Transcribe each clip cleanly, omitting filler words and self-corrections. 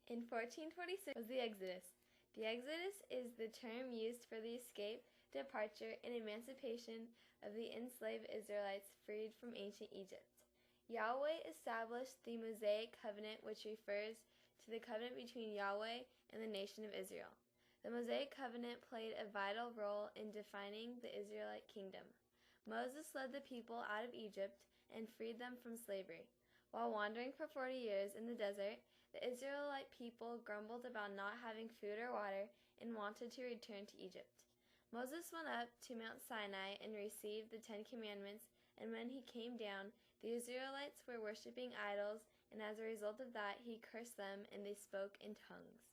In 1446 was the Exodus. The Exodus is the term used for the escape, departure, and emancipation of the enslaved Israelites freed from ancient Egypt. Yahweh established the Mosaic covenant, which refers to the covenant between Yahweh and the nation of Israel. The Mosaic covenant played a vital role in defining the Israelite kingdom. Moses led the people out of Egypt and freed them from slavery. While wandering for 40 years in the desert, the Israelite people grumbled about not having food or water and wanted to return to Egypt. Moses went up to Mount Sinai and received the 10 Commandments, and when he came down, the Israelites were worshiping idols, and as a result of that, he cursed them and they spoke in tongues.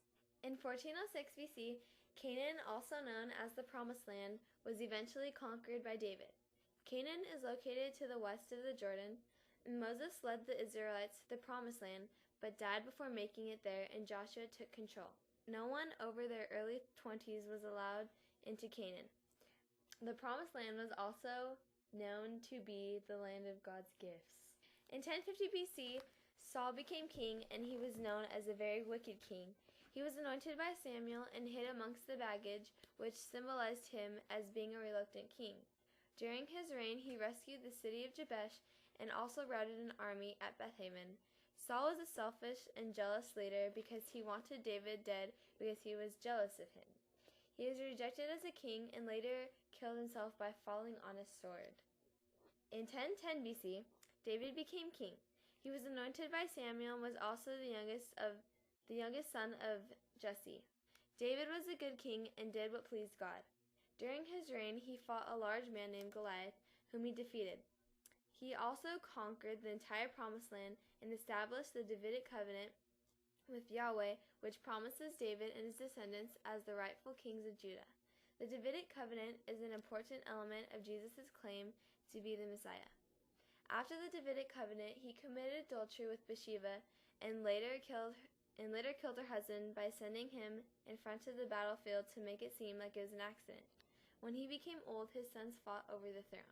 In 1406 BC, Canaan, also known as the Promised Land, was eventually conquered by David. Canaan is located to the west of the Jordan. Moses led the Israelites to the Promised Land, but died before making it there, and Joshua took control. No one over their early 20s was allowed into Canaan. The Promised Land was also known to be the land of God's gifts. In 1050 BC, Saul became king, and he was known as a very wicked king. He was anointed by Samuel and hid amongst the baggage, which symbolized him as being a reluctant king. During his reign, he rescued the city of Jabesh and also routed an army at Bethaven. Saul was a selfish and jealous leader because he wanted David dead because he was jealous of him. He was rejected as a king and later killed himself by falling on a sword. In 1010 BC, David became king. He was anointed by Samuel and was also the youngest son of Jesse. David was a good king and did what pleased God. During his reign, he fought a large man named Goliath, whom he defeated. He also conquered the entire Promised Land and established the Davidic covenant with Yahweh, which promises David and his descendants as the rightful kings of Judah. The Davidic covenant is an important element of Jesus' claim to be the Messiah. After the Davidic covenant, he committed adultery with Bathsheba and later killed her husband by sending him in front of the battlefield to make it seem like it was an accident. When he became old, his sons fought over the throne.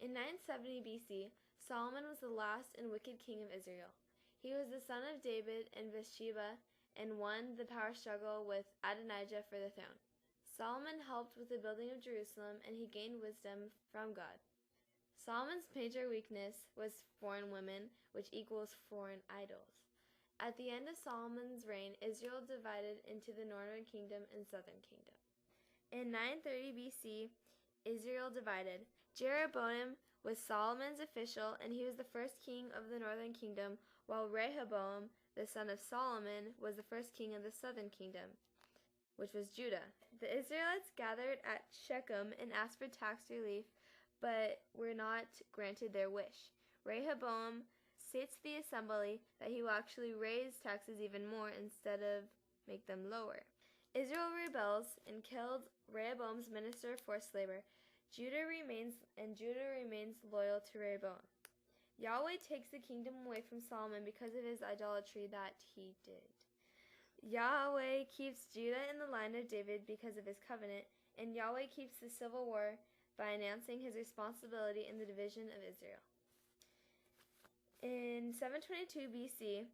In 970 BC, Solomon was the last and wicked king of Israel. He was the son of David and Bathsheba and won the power struggle with Adonijah for the throne. Solomon helped with the building of Jerusalem, and he gained wisdom from God. Solomon's major weakness was foreign women, which equals foreign idols. At the end of Solomon's reign, Israel divided into the northern kingdom and southern kingdom. In 930 BC, Israel divided. Jeroboam was Solomon's official, and he was the first king of the northern kingdom, while Rehoboam, the son of Solomon, was the first king of the southern kingdom, which was Judah. The Israelites gathered at Shechem and asked for tax relief, but were not granted their wish. Rehoboam states to the assembly that he will actually raise taxes even more instead of make them lower. Israel rebels and killed Rehoboam's minister of forced labor. Judah remains loyal to Rehoboam. Yahweh takes the kingdom away from Solomon because of his idolatry that he did. Yahweh keeps Judah in the line of David because of his covenant, and Yahweh keeps the civil war by announcing his responsibility in the division of Israel. In 722 BC,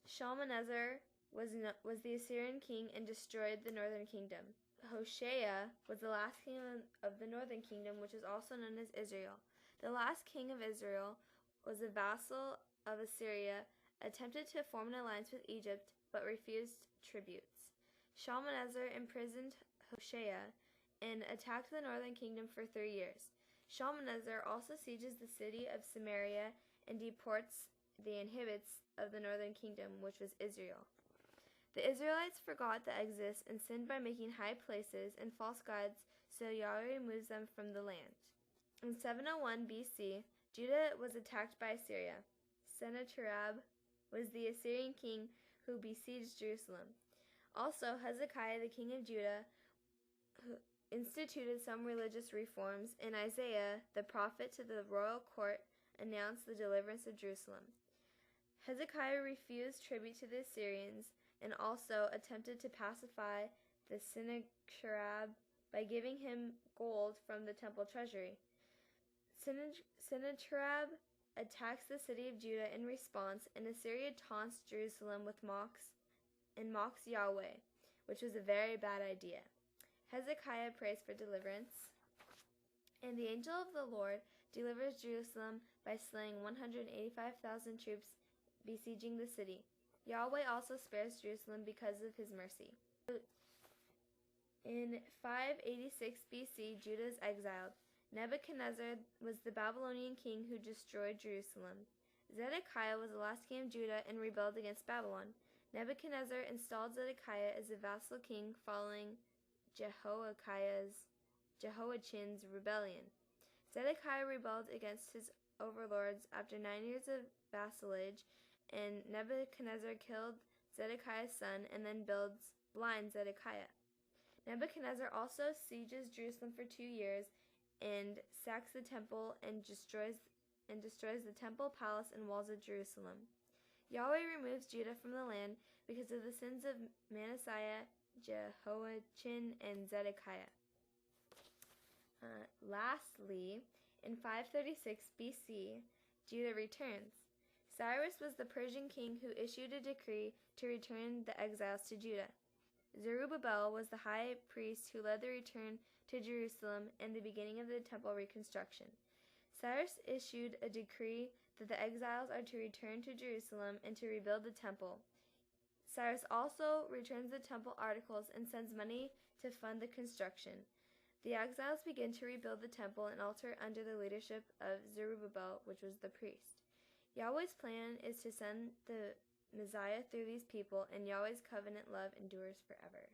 Shalmaneser was the Assyrian king and destroyed the northern kingdom. Hoshea was the last king of the northern kingdom, which is also known as Israel. The last king of Israel was a vassal of Assyria, attempted to form an alliance with Egypt, but refused tributes. Shalmaneser imprisoned Hoshea and attacked the northern kingdom for 3 years. Shalmaneser also sieges the city of Samaria and deports the inhabitants of the northern kingdom, which was Israel. The Israelites forgot the Exodus and sinned by making high places and false gods, so Yahweh removes them from the land. In 701 BC, Judah was attacked by Assyria. Sennacherib was the Assyrian king who besieged Jerusalem. Also, Hezekiah, the king of Judah, who instituted some religious reforms, and Isaiah, the prophet to the royal court, announced the deliverance of Jerusalem. Hezekiah refused tribute to the Assyrians and also attempted to pacify the Sennacherib by giving him gold from the temple treasury. Sennacherib attacks the city of Judah in response, and Assyria taunts Jerusalem with mocks Yahweh, which was a very bad idea. Hezekiah prays for deliverance, and the angel of the Lord delivers Jerusalem by slaying 185,000 troops besieging the city. Yahweh also spares Jerusalem because of his mercy. In 586 BC, Judah is exiled. Nebuchadnezzar was the Babylonian king who destroyed Jerusalem. Zedekiah was the last king of Judah and rebelled against Babylon. Nebuchadnezzar installed Zedekiah as a vassal king following Jehoiachin's rebellion. Zedekiah rebelled against his overlords after 9 years of vassalage, and Nebuchadnezzar killed Zedekiah's son and then blinds Zedekiah. Nebuchadnezzar also sieges Jerusalem for 2 years and sacks the temple and destroys the temple, palace, and walls of Jerusalem. Yahweh removes Judah from the land because of the sins of Manasseh, Jehoiachin, and Zedekiah. Lastly, in 536 BC, Judah returns. Cyrus was the Persian king who issued a decree to return the exiles to Judah. Zerubbabel was the high priest who led the return to Jerusalem and the beginning of the temple reconstruction. Cyrus issued a decree that the exiles are to return to Jerusalem and to rebuild the temple. Cyrus also returns the temple articles and sends money to fund the construction. The exiles begin to rebuild the temple and altar under the leadership of Zerubbabel, which was the priest. Yahweh's plan is to send the Messiah through these people, and Yahweh's covenant love endures forever.